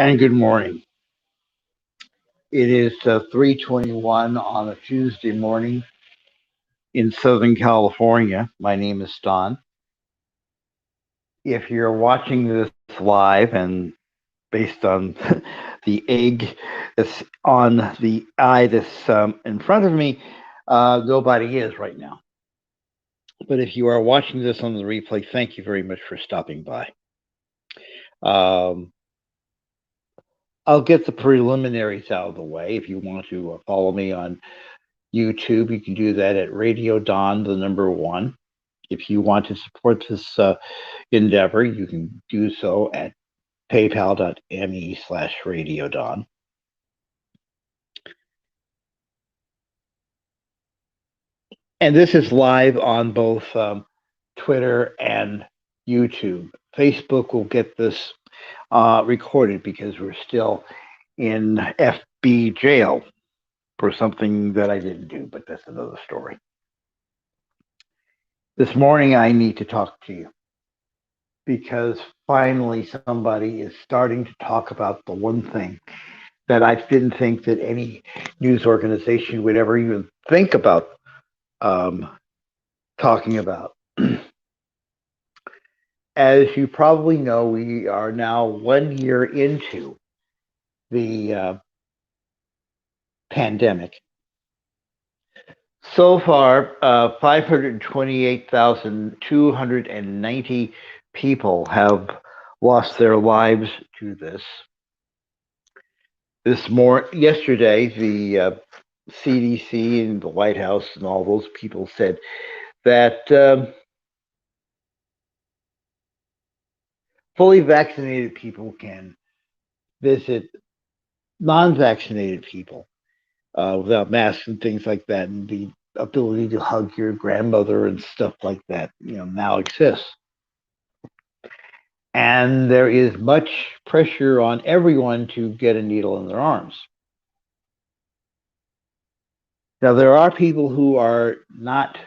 And good morning. It is 3:21 on a Tuesday morning in Southern California. My name is Don. If you're watching this live and based on the egg that's on the eye that's in front of me, nobody is right now. But if you are watching this on the replay, thank you very much for stopping by. Um, I'll get the preliminaries out of the way. If you want to follow me on YouTube, you can do that at Radio Don, the number one. If you want to support this endeavor, you can do so at paypal.me/Radio Don. And this is live on both Twitter and YouTube. Facebook will get this recorded because we're still in FB jail for something that I didn't do, but that's another story. This morning, I need to talk to you because finally somebody is starting to talk about the one thing that I didn't think that any news organization would ever even think about talking about. As you probably know, we are now 1 year into the pandemic. So far, 528,290 people have lost their lives to this. Yesterday, the CDC and the White House and all those people said that fully vaccinated people can visit non-vaccinated people without masks and things like that, and the ability to hug your grandmother and stuff like that, now exists. And there is much pressure on everyone to get a needle in their arms. Now, there are people who are not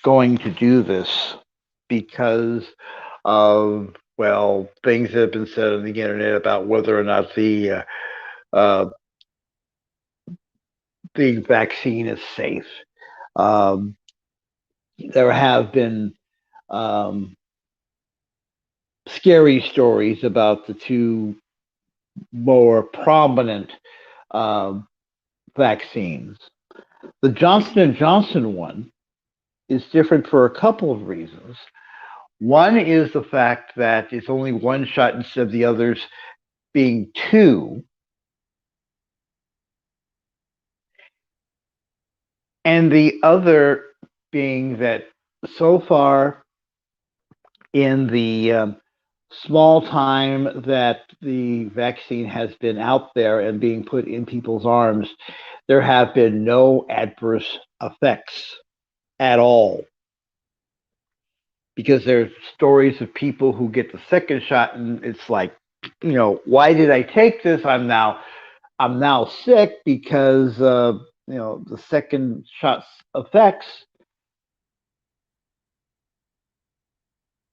going to do this because of, well, things that have been said on the internet about whether or not the vaccine is safe. There have been scary stories about the two more prominent vaccines. The Johnson & Johnson one is different for a couple of reasons. One is the fact that it's only one shot instead of the others being two. And the other being that so far in the small time that the vaccine has been out there and being put in people's arms, there have been no adverse effects at all. Because there's stories of people who get the second shot and it's like, why did I take this? I'm now sick because the second shot's effects.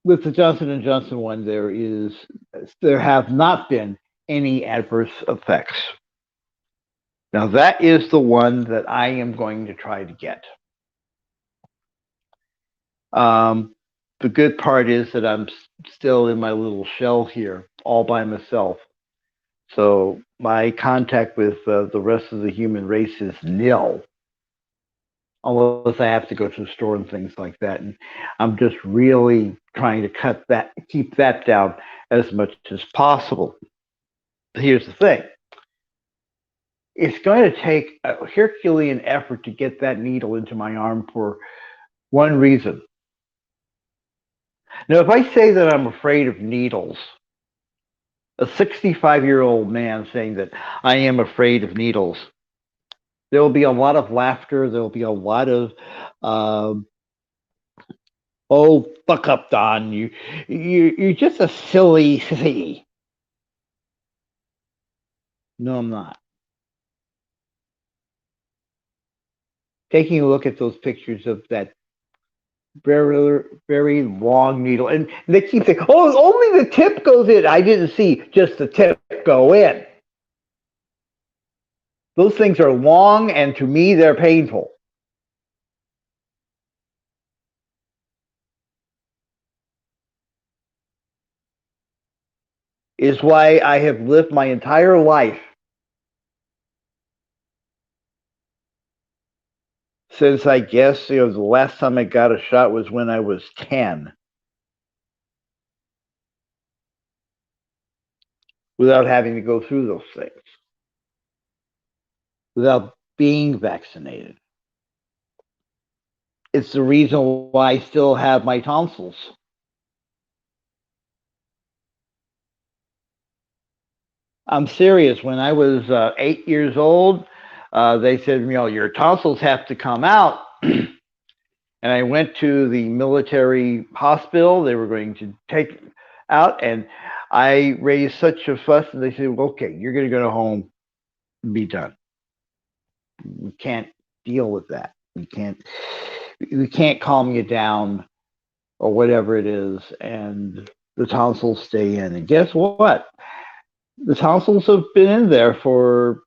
With the Johnson & Johnson one, there have not been any adverse effects. Now, that is the one that I am going to try to get. The good part is that I'm still in my little shell here, all by myself. So my contact with the rest of the human race is nil, unless I have to go to the store and things like that. And I'm just really trying to keep that down as much as possible. But here's the thing. It's going to take a Herculean effort to get that needle into my arm for one reason. Now, if I say that I'm afraid of needles, a 65-year-old man saying that I am afraid of needles, there will be a lot of laughter. There will be a lot of, oh, fuck up, Don. You're just a silly sissy. No, I'm not. Taking a look at those pictures of that very, very long needle, and they keep saying, "Oh, only the tip goes in." I didn't see just the tip. go in. Those things are long, and to me, they're painful. Is why I have lived my entire life since, I guess, the last time I got a shot was when I was 10, without having to go through those things, without being vaccinated. It's the reason why I still have my tonsils. I'm serious. When I was 8 years old, they said, your tonsils have to come out. And I went to the military hospital. They were going to take it out, and I raised such a fuss. And they said, well, okay, you're going to go home and be done. We can't deal with that. We can't calm you down or whatever it is, and the tonsils stay in. And guess what? The tonsils have been in there for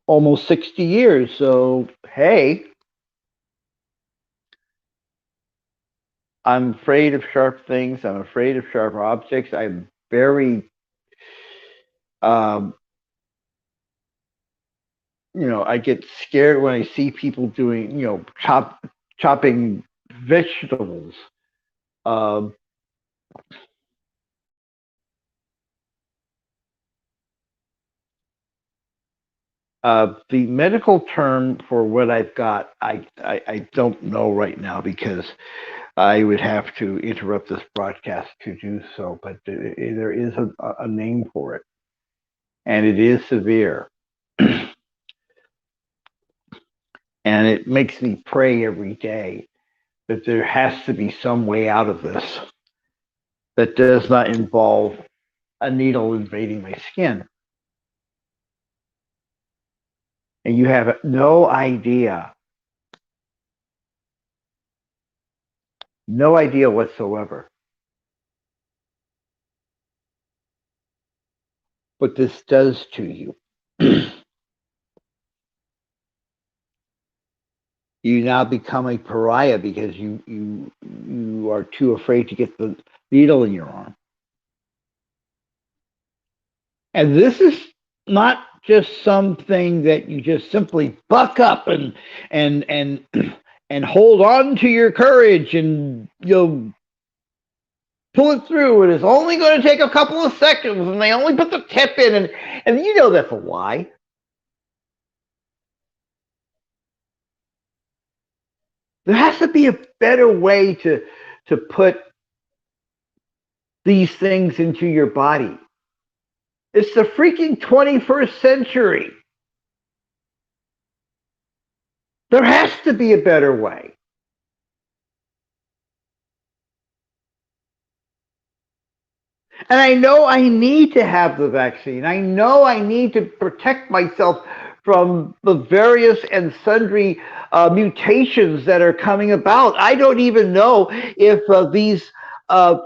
almost 60 years. So hey, I'm afraid of sharp things. I'm afraid of sharp objects. I'm very, um, I get scared when I see people doing, chopping vegetables. Um, the medical term for what I've got, I don't know right now because I would have to interrupt this broadcast to do so, but there is a name for it, and it is severe. And it makes me pray every day that there has to be some way out of this that does not involve a needle invading my skin. And you have no idea whatsoever what this does to you. You now become a pariah because you are too afraid to get the needle in your arm. And this is not just something that you just simply buck up and and hold on to your courage and you'll pull it through. And it's only going to take a couple of seconds, and they only put the tip in, and you know that's a lie. There has to be a better way to put these things into your body. It's the freaking 21st century. There has to be a better way. And I know I need to have the vaccine. I know I need to protect myself from the various and sundry mutations that are coming about. I don't even know if these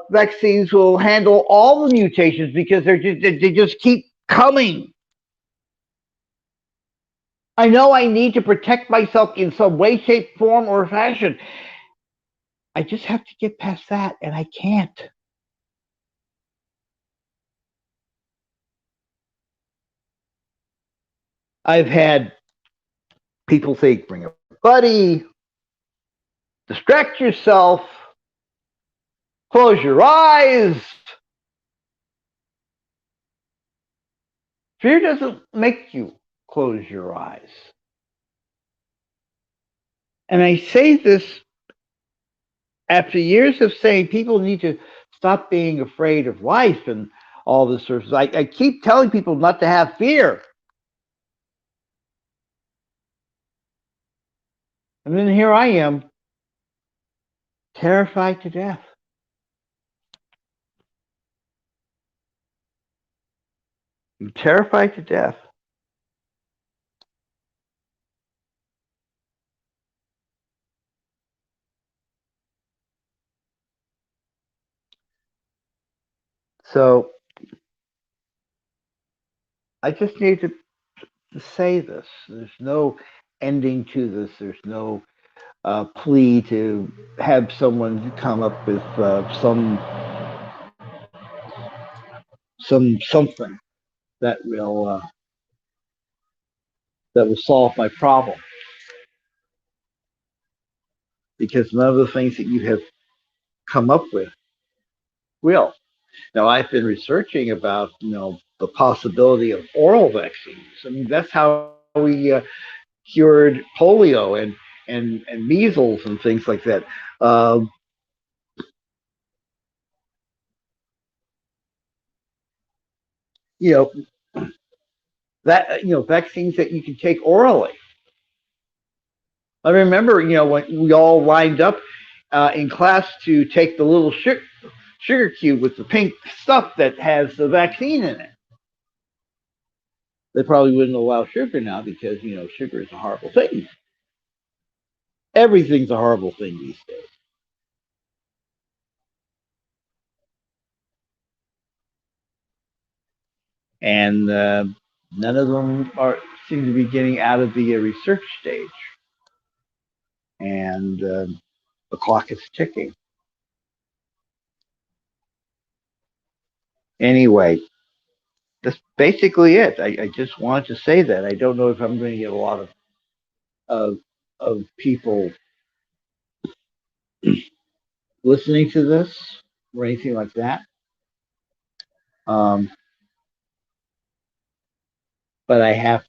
vaccines will handle all the mutations because they just keep coming. I know I need to protect myself in some way, shape, form, or fashion. I just have to get past that, and I can't. I've had people say, bring a buddy, distract yourself, close your eyes. Fear doesn't make you close your eyes. And I say this after years of saying people need to stop being afraid of life and all this sort of stuff. I keep telling people not to have fear. And then here I am, terrified to death. I'm terrified to death. So I just need to say this. There's no ending to this. There's no plea to have someone come up with something that will uh, that will solve my problem, because none of the things that you have come up with will. Now, I've been researching about the possibility of oral vaccines. I mean, that's how we cured polio and measles and things like that. Um, you know vaccines that you can take orally. I remember when we all lined up in class to take the little sugar cube with the pink stuff that has the vaccine in it. They probably wouldn't allow sugar now because sugar is a horrible thing. Everything's a horrible thing these days, and none of them are seem to be getting out of the research stage, and the clock is ticking. Anyway, that's basically it. I just wanted to say that. I don't know if I'm going to get a lot of of people listening to this or anything like that. Um, but I have,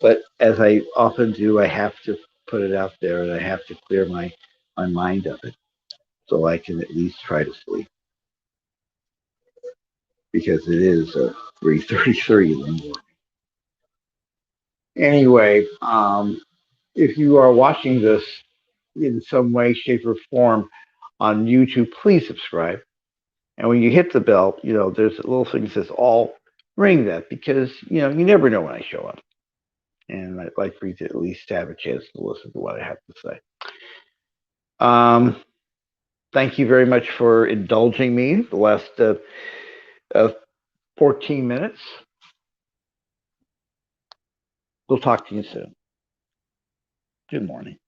but as I often do, I have to put it out there, and I have to clear my mind of it so I can at least try to sleep, because it is 3:33 in the morning. Anyway, if you are watching this in some way, shape, or form on YouTube, please subscribe. And when you hit the bell, there's a little thing that says all, ring that, because you never know when I show up. And I'd like for you to at least have a chance to listen to what I have to say. Um, Thank you very much for indulging me the last uh, 14 minutes. We'll talk to you soon. Good morning.